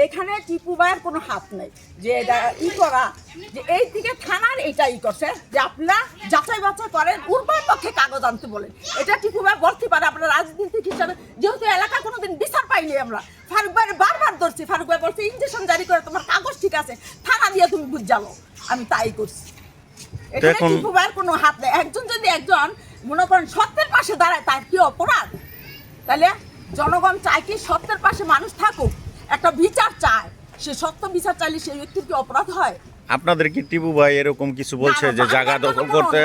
এখানে টিপু ভাইয়ের কোনো হাত নেই যে এটা করা যে এই দিকে থানার এটা করছে যে আপনারা যাচাই বাছাই করেন উর্বর পক্ষে কাগজ আনতে বলেন। এটা টিপু ভাই বলতে পারে আমরা রাজনীতিক হিসাবে, যেহেতু এলাকা কোনোদিন বিচার পাইনি আমরা। ফারুক ভাই বারবার ধরছি, ফারুক ভাই বলছে ইনজেকশন জারি করে তোমার কাগজ ঠিক আছে, থানা দিয়ে তুমি বুঝালো, আমি তাই করছি। এখানে টিপু ভাইয়ের কোনো হাত নেই। একজন যদি একজন মনে করেন সত্যের পাশে দাঁড়ায় তার কি অপরাধ? তাহলে জনগণ চায় কি সত্যের পাশে মানুষ থাকুক, একটা বিচার চায়, সে সত্য বিচার চাইলে সেই ব্যক্তির কি অপরাধ হয়? আপনাদের কি টিপু ভাই এরকম কিছু বলছে যে জায়গা দখল করতে?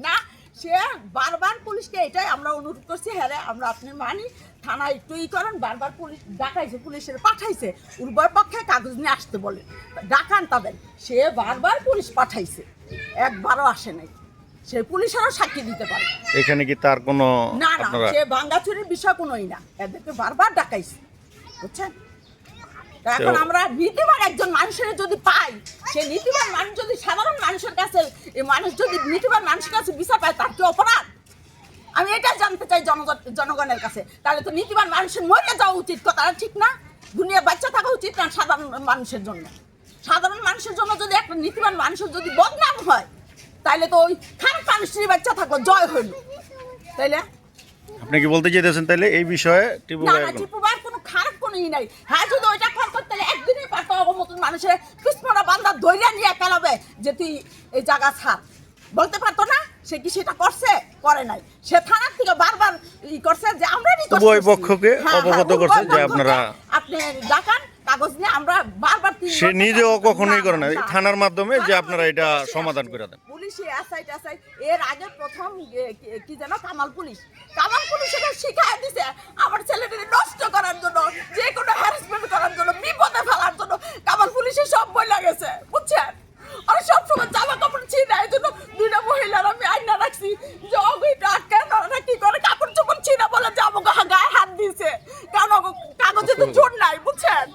না, সে বারবার পুলিশকে এটাই আমরা অনুরোধ করছি, হ্যাঁ আমরা আপনি মানি থানা একটু করেন, বারবার পুলিশ ডাকাইছে, পুলিশের পাঠাইছে উর্বর পক্ষে কাগজ নিয়ে আসতে বলে ডাকান তাদের, সে বারবার পুলিশ পাঠাইছে, একবারও আসে নাই। সে পুলিশেরও সাক্ষী দিতে পারে। এখানে কি তার কোনো না না, সে ভাঙ্গাচুরির বিষয় কোনোই না, এদেরকে বারবার ডাকাইছে, বুঝছেন? এখন আমরা নীতিবান একজন মানুষের যদি পাই, সে নীতিবান মানুষ যদি সাধারণ মানুষের কাছে, এই মানুষ যদি নীতিবান মানুষের কাছে বিচার পায়, তার কি অপরাধ? আমি এটা জানতে চাই জনগণের কাছে। তাহলে তো নীতিবান মানুষের মরে যাওয়া উচিত, কথাটা ঠিক না? দুনিয়া বাচ্চা থাকা উচিত না সাধারণ মানুষের জন্য? সাধারণ মানুষের জন্য যদি একটা নীতিবান মানুষের যদি বদনাম হয়, তাইলে তো ওই খারাপ মানুষেরই বাচ্চা থাকলো, জয় হইল। তাইলে আপনি কি বলতে চাইতেছেন তাইলে এই বিষয়ে টিপু ভাই কোনো খারাপ কোনো নাই? হ্যাঁ, যদি ওইটা করতে একদিনই পারতো মতন মানুষের কিসমরা বান্ধা ধৈর্য নিয়ে ফেলাবে যে তুই এই জায়গা ছাড়, বলতে পারতো না? সে কি সেটা করছে? করে নাই। সে থানার থেকে বারবার করছে যে আমরা উভয় পক্ষকে অবগত করছে যে আপনারা আপনি ডাকান কাগজ নিয়ে, আমরা বারবার সে নিজেও কখনোই করে না থানার মাধ্যমে যে আপনারা এটা সমাধান করে দেন। পুলিশে এসআই টেসআই এর আগে প্রথম কি যেন কামাল পুলিশ এটা শিখাই দিছে আমার ছেলেদের নষ্ট করার জন্য, যে কোনো হ্যারাসমেন্ট করার জন্য, বিপদে ফেলার জন্য কামাল পুলিশে সব বই লাগেছে, বুঝছেন? আর সবসময় জামা কাপড় ছিঁড়ে, এই জন্য দুইটা মহিলার আমি আইনা রাখছি যে অগৈটা আটকায় না কি করে কাপড় চোপড় ছিঁড়ে বলে যে আমাকে গায়ে হাত দিছে, কারণ কাগজে তো জোর নাই, বুঝছেন?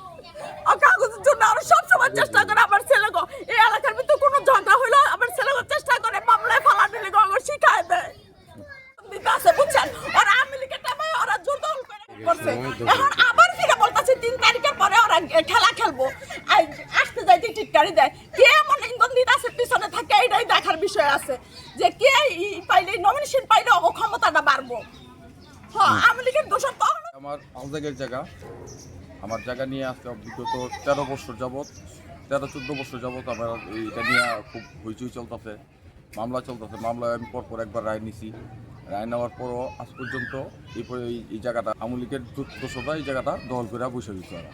আর কাগজের জন্য আরো সবসময় চেষ্টা করে আমার ছেলেকে, এই এলাকার ভিতরে কোনো ঝগড়া হইলো আমার ছেলেকে চেষ্টা করে মামলায় ফালা দিলে গঙ্গ শিখায় দেয়, আছে, বুঝছেন? ওরা আওয়ামী লীগের টাইমে ওরা জোর দখল করছে, এখন আবার ফিরে বলতেছে 3 তারিখের পরে ওরা খেলা খেলবো, আসতে যাইতে টিটকারি দেয়। কে এমন ইন্ধন দিতে আছে পিছনে থাকে, এটাই দেখার বিষয় আছে যে কে পাইলে নমিনেশন পাইলে ও ক্ষমতাটা বাড়বো। হ্যাঁ, আওয়ামী লীগের দোষ তো আমার আলজাগের জায়গা, আমার জায়গা নিয়ে আসতে বিগত 13 বছর যাবৎ, 13-14 বছর যাবৎ আমার এইটা নিয়ে খুব হইচই চলতেছে, মামলা চলতেছে। মামলায় আমি পরপর একবার রায় নিছি, রায় নেওয়ার পরও আজ পর্যন্ত এই জায়গাটা আওয়ামী লীগের দোষরা এই জায়গাটা দখল করে বসে দিচ্ছে ওরা।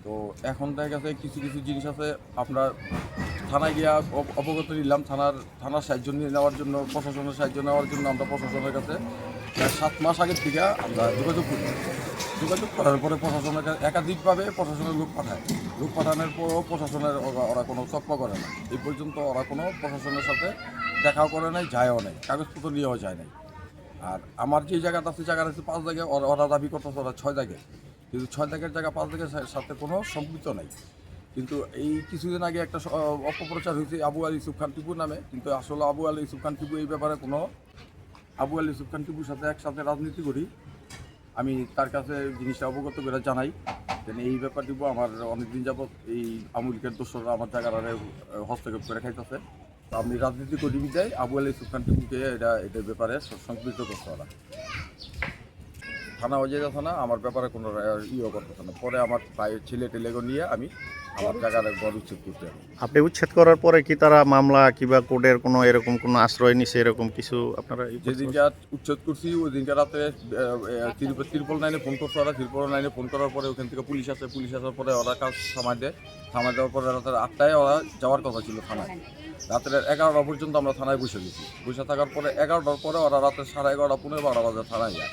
তো এখন দেখা গেছে কিছু কিছু জিনিস আছে, আপনার থানায় গিয়া অবগত নিলাম, থানার সাহায্য নেওয়ার জন্য, প্রশাসনের সাহায্য নেওয়ার জন্য আমরা প্রশাসনের কাছে 7 মাস আগের থেকে আমরা যোগাযোগ করি। যোগাযোগ করার পরে প্রশাসনের কাছে একাধিকভাবে প্রশাসনের লোক পাঠানোর পরও প্রশাসনের ওরা কোনো চক্র করে না। এই পর্যন্ত ওরা কোনো প্রশাসনের সাথে দেখাও করে নাই, যায়ও নাই, কাগজপত্র নিয়েও যায় নাই। আর আমার যে জায়গাটা আছে, জায়গাটা আছে 5 জায়গায়, ওরা দাবি করতেছে ওরা 6 জায়গায়, কিন্তু 6 জায়গার জায়গা 5 জায়গার সাথে কোনো সম্পৃক্ত নাই। কিন্তু এই কিছুদিন আগে একটা অপপ্রচার হয়েছে আবু আলী ইউসুফ খান টিপুর নামে, কিন্তু আসলে আবু আলী ইউসুফ খান টিপু এই ব্যাপারে কোনো, আবু আলী ইউসুফ খান টিপুর সাথে একসাথে রাজনীতি করি, আমি তার কাছে জিনিসটা অবগত করে জানাই যে এই ব্যাপার দিব আমার অনেকদিন যাবৎ এই আওয়ামী লীগের দোষরা আমার জায়গাটা হস্তক্ষেপ করে খাইতেছে। আমি রাজনীতি করি বিদায় আবু আলী ইউসুফ খান টিপুকে এটার ব্যাপারে সংশ্লিষ্ট করতে ওরা থানা হয়ে যাচ্ছে না, আমার ব্যাপারে কোনো ইয়ে করতেছে না। পরে আমার ভাইয়ের ছেলে টেলেগো নিয়ে আমি আমার জায়গার ঘর উচ্ছেদ করতে হবে। আপনি উচ্ছেদ করার পরে কি তারা মামলা কিংবা কোর্টের কোনো এরকম কোনো আশ্রয় নিছে এরকম কিছু আপনারা? যেদিনকে উচ্ছেদ করছি ওই দিনকে রাতে ত্রিপল 9-এ ফোন করছে ওরা। ত্রিপল 9-এ ফোন করার পরে ওখান থেকে পুলিশ আসে, পুলিশ আসার পরে ওরা কাজ থামায় দেয়। থামায় দেওয়ার পরে রাতের 8টায় ওরা যাওয়ার কথা ছিল থানায়। রাতের 11টা পর্যন্ত আমরা থানায় বসে গেছি। বসে থাকার পরে 11টার পরে ওরা রাতের 11:30 পৌনে 12 বাজে থানায় যায়।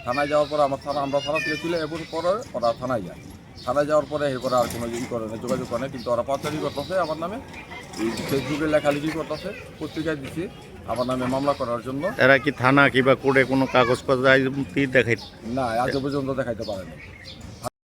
থানায় যাওয়ার পরে আমরা থানা থেকে তুলে এরপর পরে ওরা থানায় যায়। থানায় যাওয়ার পরে এরপরে আর কোনো করে না, যোগাযোগ করে না। কিন্তু ওরা পাচারি করতেছে আমার নামে, ফেসবুকে লেখালেখি করতেছে, পত্রিকায় দিচ্ছে আমার নামে মামলা করার জন্য। এরা কি থানা কিংবা কোর্টে কোনো কাগজপত্র দেখাই? না, আজ পর্যন্ত দেখাইতে পারে না।